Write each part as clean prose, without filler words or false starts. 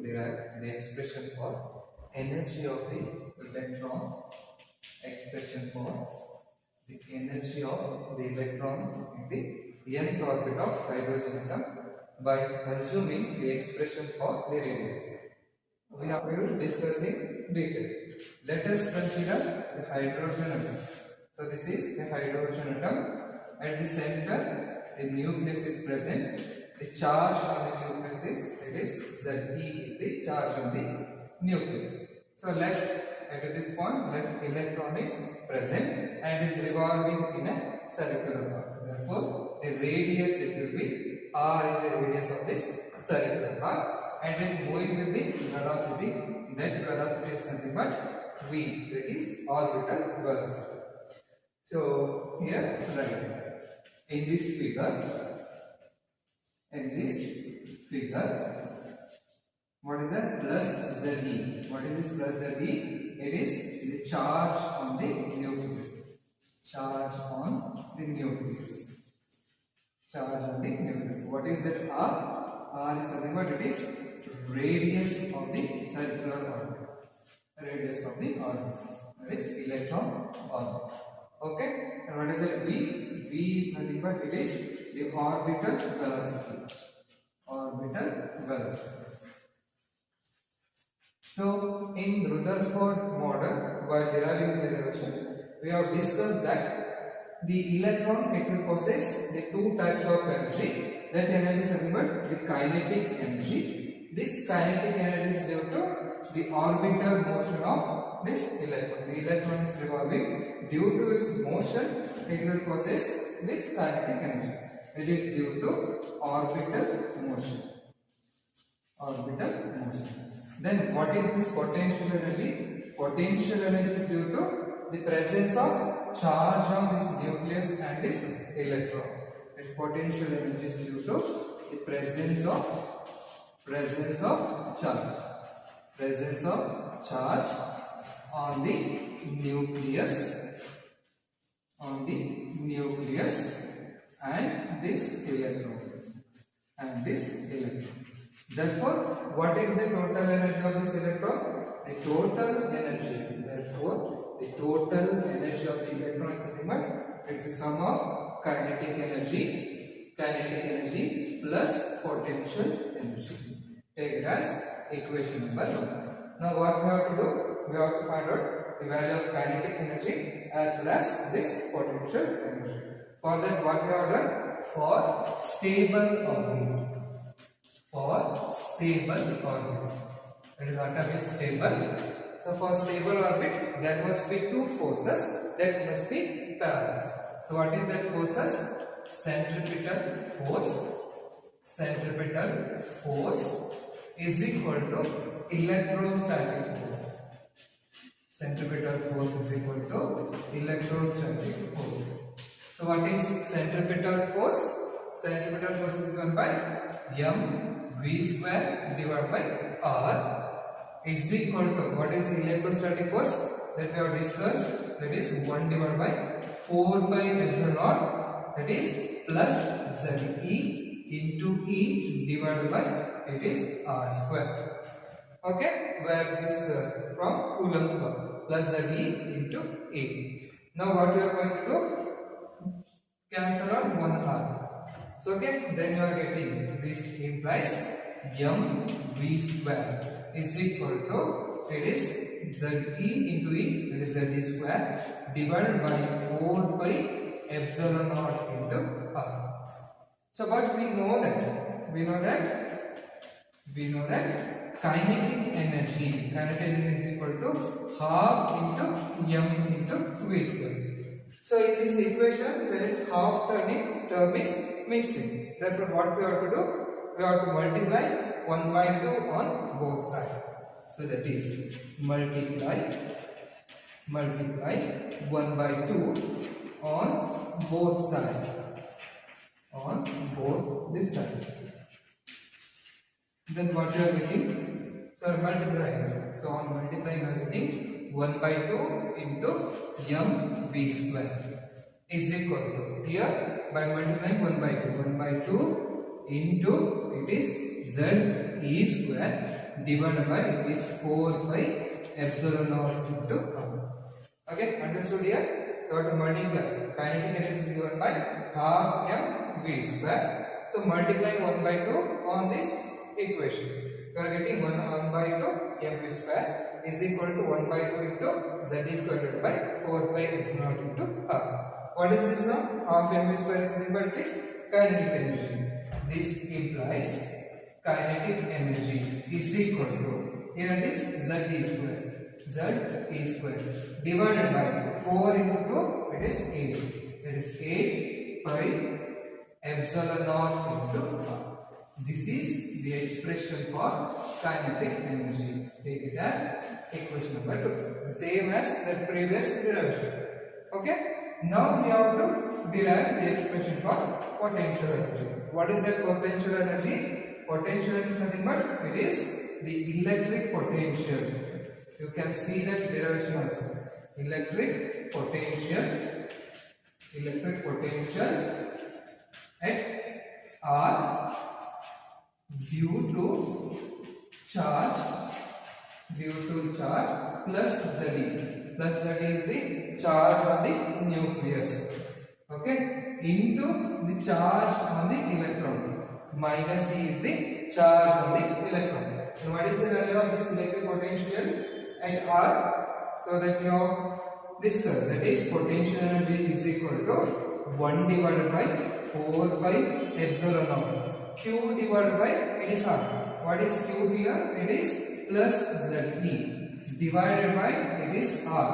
derive the expression for energy of the electron, expression for the energy of the electron in the nth orbit of hydrogen atom by assuming the expression for the radius. We will discuss in detail. Let us consider the hydrogen atom. So this is the hydrogen atom. At the center, the nucleus is present. The charge on the nucleus is Ze is the charge on the nucleus. So at this point, left electron is present and is revolving in a circular path. Therefore, the radius it will be r is the radius of this circular path and is moving with the velocity. That velocity is nothing but v, that is orbital velocity. So here right in this figure, what is that? Plus Ze. What is this plus Ze? It is the charge on the nucleus. Charge on the nucleus. Charge on the nucleus. What is that R? R is nothing but it is radius of the circular orbit. Radius of the orbit. That is electron orbit. Okay. And what is that V? V is nothing but it is the orbital velocity. Orbital velocity. So in Rutherford model, while deriving the relation, we have discussed that the electron it will possess the two types of energy. That energy is nothing but the kinetic energy. This kinetic energy is due to the orbital motion of this electron. The electron is revolving. Due to its motion, it will possess this kinetic energy. It is due to orbital motion. Orbital motion. Then what is this potential energy? Potential energy is due to the presence of charge on this nucleus and this electron. Its potential energy is due to the presence of charge. Presence of charge on the nucleus. On the nucleus and this electron. And this electron. Therefore, what is the total energy of this electron? The total energy. Therefore, the total energy of the electron is nothing but it's the sum of kinetic energy plus potential energy. Take it as equation number 1. Now, what we have to do? We have to find out the value of kinetic energy as well as this potential energy. For that, what we have done? For stable orbit. For stable orbit. That is atom is stable. So for stable orbit, there must be two forces that must be balanced. So what is that forces? Centripetal force. Centripetal force is equal to electrostatic force. Centripetal force is equal to electrostatic force. So what is centripetal force? Centripetal force is given by mv square divided by r. It's equal to what is the electrostatic force that we have discussed, that is 1 divided by 4 by epsilon naught, that is plus Ze into E divided by it is r square. Okay, where this from Coulomb's law, plus Ze into E. Now what we are going to do? Cancel out 1 r. So okay, then you are getting this implies mv square is equal to it is Ze into E, that is Ze square divided by 4 by epsilon naught into r. So but we know that kinetic energy is equal to half into m into v square. So in this equation there is half term is missing. Therefore what we have to do? We have to multiply 1 by 2 on both sides. So that is multiply 1 by 2 on both sides. On both this side. Then what you are getting? So multiplying. So on multiplying you are getting 1 by 2 into mv square is equal to, here by multiplying 1 by 2 into it is Z E square divided by this 4 pi epsilon naught into R. Okay, understood here? You have to multiply. Kinetic energy is given by half m v square. So multiplying 1 by 2 on this equation. You are getting 1 by 2 mv square is equal to 1 by 2 into z is divided by 4 pi epsilon naught into R. What is this now? Half mv square is nothing but it is kinetic energy. This implies kinetic energy is equal to, here it is z e square. Z e square divided by 4 into 2, it is 8. It is 8 pi epsilon naught into R. This is the expression for kinetic energy. Take it as equation number 2. The same as the previous derivation. Okay. Now we have to derive the expression for potential energy. What is that potential energy? Potential energy is nothing but it is the electric potential. You can see that derivation also. Electric potential at R due to charge plus Ze. Plus Ze is the charge on the nucleus. Okay, into the charge on the electron. Minus E is the charge on the electron. And what is the value of this electric potential at R? So that you have discussed, that is potential energy is equal to 1 divided by 4 pi epsilon naught. Q divided by it is R. What is Q here? It is plus Ze divided by it is R.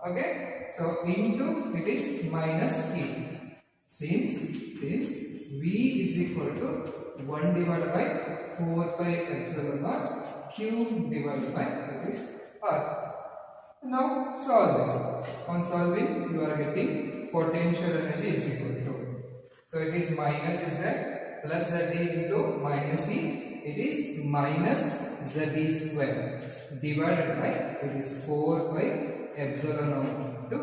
Okay, so into it is minus E. Since V is equal to 1 divided by 4 pi epsilon naught, Q divided by it is R. Now solve this. On solving, you are getting potential energy is equal to. So it is minus is that plus Ze into minus E. It is minus Ze square divided by it is 4 pi epsilon naught into.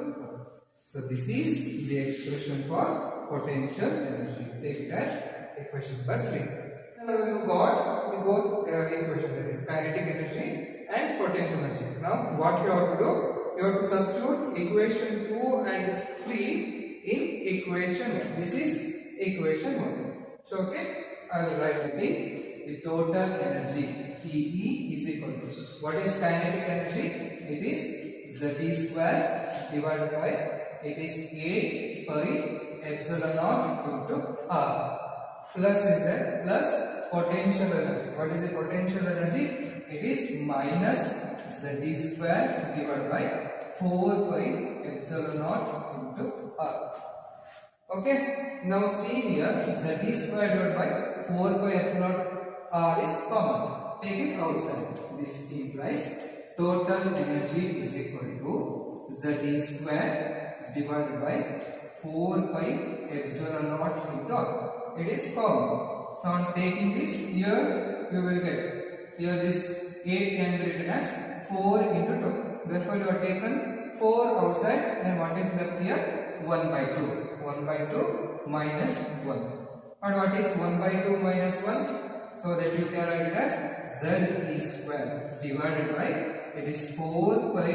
So this is the expression for potential energy. Take it as equation number 3. Now we got both equation, that is kinetic energy and potential energy. Now what you have to do? You have to substitute equation 2 and 3 in equation 1. This is equation 1. So okay, I will write the total energy TE is equal to, what is kinetic energy? It is Ze square divided by it is 8 pi epsilon naught into R. Plus is that plus potential energy. What is the potential energy? It is minus Ze square divided by 4 pi epsilon naught into R. Okay. Now see here, Z square divided by 4 pi epsilon R is common. Take it outside. This implies total energy is equal to Z square divided by 4 pi epsilon naught into R. It is common. So on taking this here, you will get here this 8 can be written as 4 into 2. Therefore you have taken 4 outside, then what is left here? 1 by 2. 1 by 2 minus 1. And what is 1 by 2 minus 1? So that you can write it as Z square divided by it is 4 pi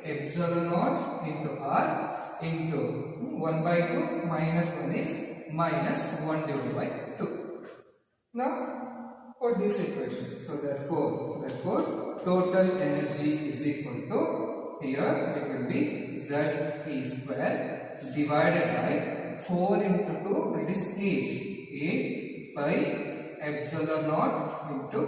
epsilon naught into R into 1 by 2 minus 1 is minus 1 divided by 2. Now put this equation. So therefore total energy is equal to, here it will be Z square divided by 4 into 2, it is 8 pi epsilon naught into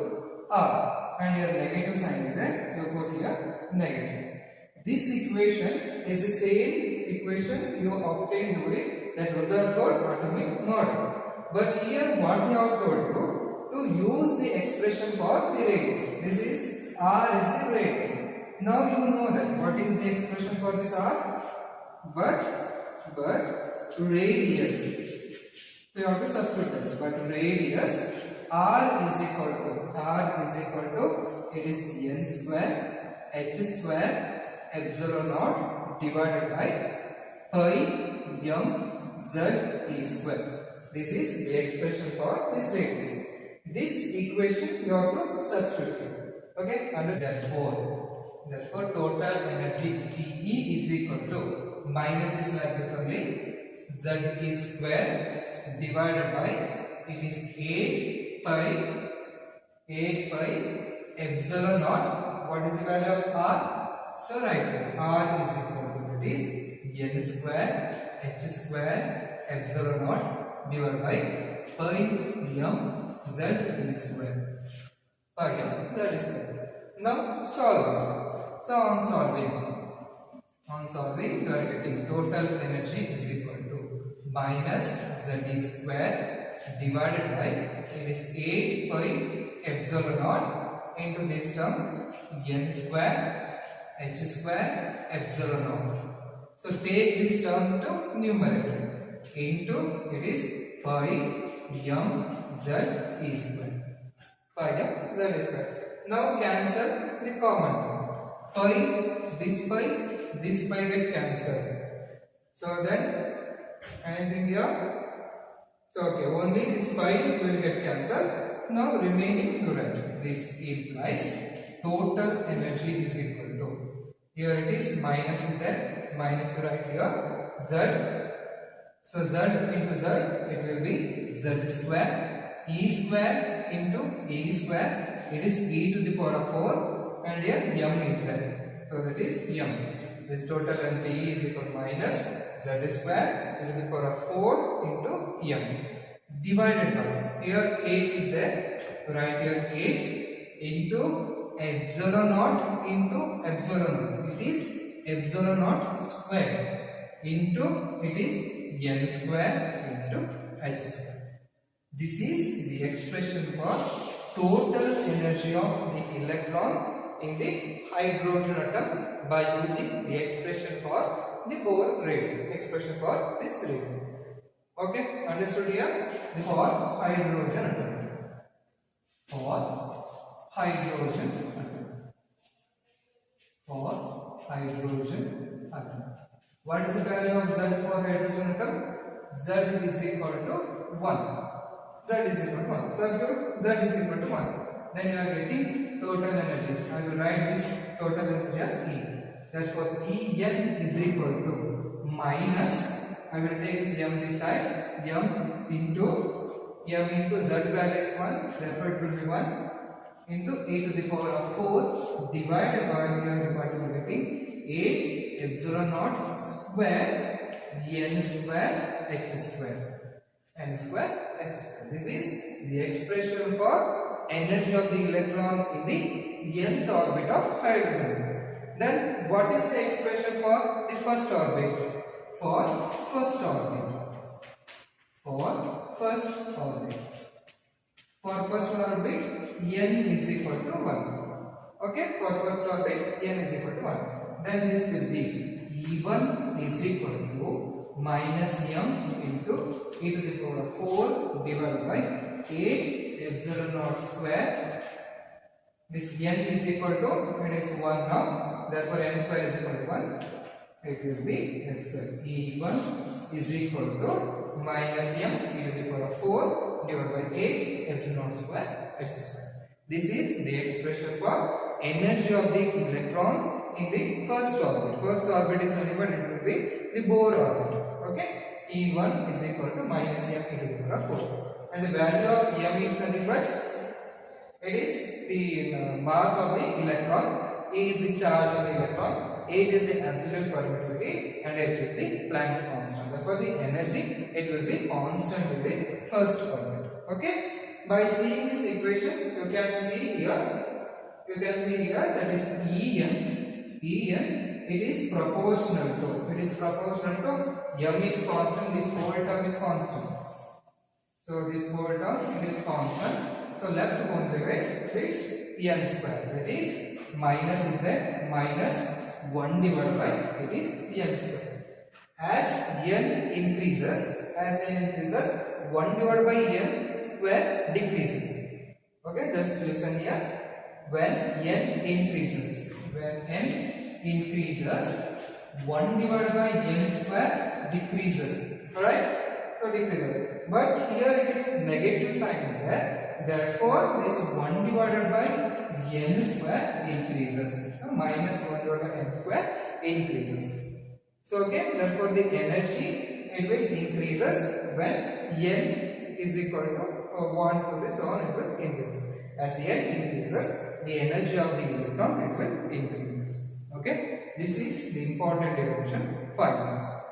R, and your negative sign is that you put here negative. This equation is the same equation you obtained during that Rutherford atomic model. But here what we have told you, to use the expression for the radius. This is R is the radius. Now you know that what is the expression for this R? But radius. So you have to substitute that. But radius R is equal to it is n square h square epsilon naught divided by pi m z e square. This is the expression for this radius. this equation you have to substitute. Okay, and therefore total energy TE is equal to minus is like only ZE square divided by it is 8 pi epsilon naught. What is the value of R? So right, R is equal to that is N square H square epsilon naught divided by pi m Z E square. Pi m Z E square. Now solve this. So on solving you are getting total energy is equal to minus Z E square divided by it is 8 pi epsilon naught into this term N square H square epsilon naught. So take this term to numerator into it is pi m Z E square. Pi m Z E square. Now cancel the common term. This pi get cancelled. So then anything here? So okay, only this pi will get cancelled. Now remaining to write. This implies total energy is equal to, here it is minus is there, minus right here Z. So Z into Z it will be Z square, E square into E square, it is E to the power of 4 and here M is there. So that is M. This total length E is equal to minus Z square to the power of 4 into M divided by, here 8 is there, right here 8 into epsilon naught into epsilon naught, it is epsilon naught square into it is N square into H square. This is the expression for total energy of the electron in the hydrogen atom by using the expression for the Bohr radius, expression for this radius. Okay, understood here? This for hydrogen atom. For hydrogen atom. For hydrogen atom. What is the value of Z for hydrogen atom? Z is equal to 1. Z is equal to 1. So if Z is equal to 1, then you are getting total energy. I will write this total energy as E. Therefore, En is equal to minus, I will take this M this side, M into Z value is 1, therefore it will be 1 into e to the power of 4 divided by, here what you are getting, 8 epsilon naught square N square H square. N square H square. This is the expression for energy of the electron in the nth orbit of hydrogen. Then what is the expression for the first orbit? For first orbit. For first orbit. For first orbit, N is equal to 1. Okay, for first orbit, N is equal to 1. Then this will be E1 is equal to minus M into e to the power of 4 divided by 8 epsilon naught square. This N is equal to, it is 1 now, therefore N square is equal to 1. It will be N square. E1 is equal to minus M e to the power of 4 divided by 8 epsilon naught square H square. This is the expression for energy of the electron in the first orbit. First orbit is nothing but it will be the Bohr orbit. Okay, E1 is equal to minus M e to the power of 4. And the value of M is nothing but it is the mass of the electron. A is the charge of the electron. 8 is the absolute permittivity and H is the Planck's constant. Therefore, the energy it will be constant in the first orbit. Okay. By seeing this equation, you can see here that is En. It is proportional to. It is proportional to M is constant. This whole term is constant. So this whole term it is constant. So left only way is N square. That is minus is there, minus 1 divided by it is N square. As N increases, 1 divided by N square decreases. Okay, just listen here. When N increases, 1 divided by N square decreases. Alright? So decreases. But here it is negative sign there. therefore this 1 divided by n square increases. Minus 1 divided by n square increases. So okay, therefore the energy it will increases when n is equal to 1 to this, so on it will increase. As n increases, the energy of the electron it will increases. Okay, this is the important derivation 5 marks.